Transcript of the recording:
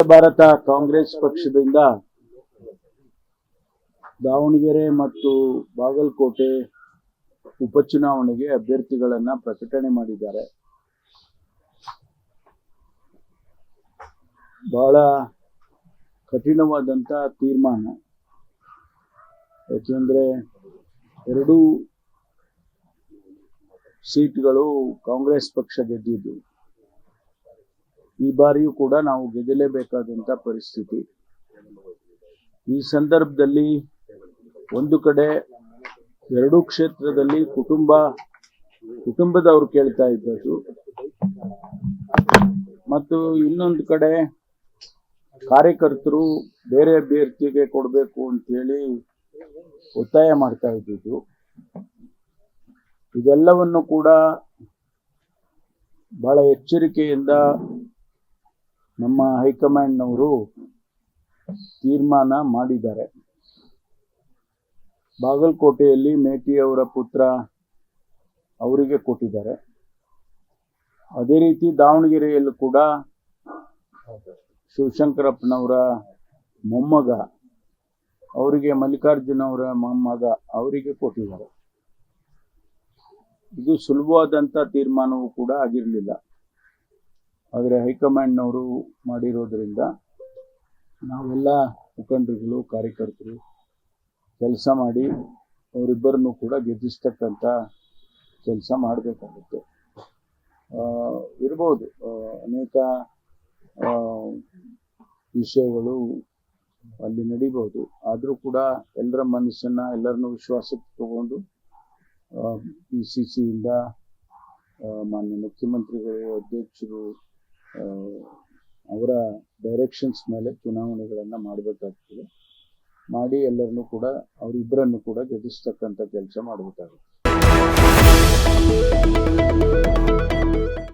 ಭಾರತ ಕಾಂಗ್ರೆಸ್ ಪಕ್ಷದಿಂದ ದಾವಣಗೆರೆ ಮತ್ತು ಬಾಗಲಕೋಟೆ ಉಪಚುನಾವಣೆಗೆ ಅಭ್ಯರ್ಥಿಗಳನ್ನು ಪ್ರಕಟಣೆ ಮಾಡಿದ್ದಾರೆ. ಬಹಳ ಕಠಿಣವಾದಂಥ ತೀರ್ಮಾನ. ಯಾಕೆಂದರೆ ಎರಡೂ ಸೀಟ್ಗಳು ಕಾಂಗ್ರೆಸ್ ಪಕ್ಷ ಗೆದ್ದಿದ್ದು. ಈ ಬಾರಿಯೂ ಕೂಡ ನಾವು ಗೆದ್ದಲೇಬೇಕಾದಂಥ ಪರಿಸ್ಥಿತಿ. ಈ ಸಂದರ್ಭದಲ್ಲಿ ಒಂದು ಕಡೆ ಎರಡೂ ಕ್ಷೇತ್ರದಲ್ಲಿ ಕುಟುಂಬದವರು ಕೇಳ್ತಾ ಇದ್ದದ್ದು, ಮತ್ತು ಇನ್ನೊಂದು ಕಡೆ ಕಾರ್ಯಕರ್ತರು ಬೇರೆ ಅಭ್ಯರ್ಥಿಗೆ ಕೊಡಬೇಕು ಅಂತೇಳಿ ಒತ್ತಾಯ ಮಾಡ್ತಾ ಇದ್ದಿದ್ದು. ಇದೆಲ್ಲವನ್ನು ಕೂಡ ಬಹಳ ಎಚ್ಚರಿಕೆಯಿಂದ ನಮ್ಮ ಹೈಕಮಾಂಡ್ನವರು ತೀರ್ಮಾನ ಮಾಡಿದ್ದಾರೆ. ಬಾಗಲಕೋಟೆಯಲ್ಲಿ ಮೇಟಿ ಅವರ ಪುತ್ರ ಅವರಿಗೆ ಕೊಟ್ಟಿದ್ದಾರೆ. ಅದೇ ರೀತಿ ದಾವಣಗೆರೆಯಲ್ಲೂ ಕೂಡ ಶಿವಶಂಕರಪ್ಪನವರ ಮೊಮ್ಮಗ ಅವರಿಗೆ, ಮಲ್ಲಿಕಾರ್ಜುನ ಅವರ ಮೊಮ್ಮಗ ಅವರಿಗೆ ಕೊಟ್ಟಿದ್ದಾರೆ. ಇದು ಸುಲಭವಾದಂಥ ತೀರ್ಮಾನವೂ ಕೂಡ ಆಗಿರಲಿಲ್ಲ. ಆದರೆ ಹೈಕಮಾಂಡ್ನವರು ಮಾಡಿರೋದ್ರಿಂದ ನಾವೆಲ್ಲ ಮುಖಂಡರುಗಳು, ಕಾರ್ಯಕರ್ತರು ಕೆಲಸ ಮಾಡಿ ಅವರಿಬ್ಬರನ್ನು ಕೂಡ ಗೆಲ್ಲಿಸ್ತಕ್ಕಂಥ ಕೆಲಸ ಮಾಡಬೇಕಾಗುತ್ತೆ. ಇರ್ಬೋದು ಅನೇಕ ವಿಷಯಗಳು ಅಲ್ಲಿ ನಡೀಬಹುದು. ಆದರೂ ಕೂಡ ಎಲ್ಲರ ಮನಸ್ಸನ್ನು, ಎಲ್ಲರನ್ನೂ ವಿಶ್ವಾಸಕ್ಕೆ ತಗೊಂಡು PCCಯಿಂದ ಮಾನ್ಯ ಮುಖ್ಯಮಂತ್ರಿಗಳು, ಅಧ್ಯಕ್ಷರು ಅವರ ಡೈರೆಕ್ಷನ್ಸ್ ಮೇಲೆ ಚುನಾವಣೆಗಳನ್ನು ಮಾಡಬೇಕಾಗ್ತದೆ. ಮಾಡಿ ಎಲ್ಲರನ್ನೂ ಕೂಡ, ಅವರಿಬ್ಬರನ್ನು ಕೂಡ ಗೆಲ್ಲಿಸ್ತಕ್ಕಂಥ ಕೆಲಸ ಮಾಡಬೇಕಾಗುತ್ತೆ.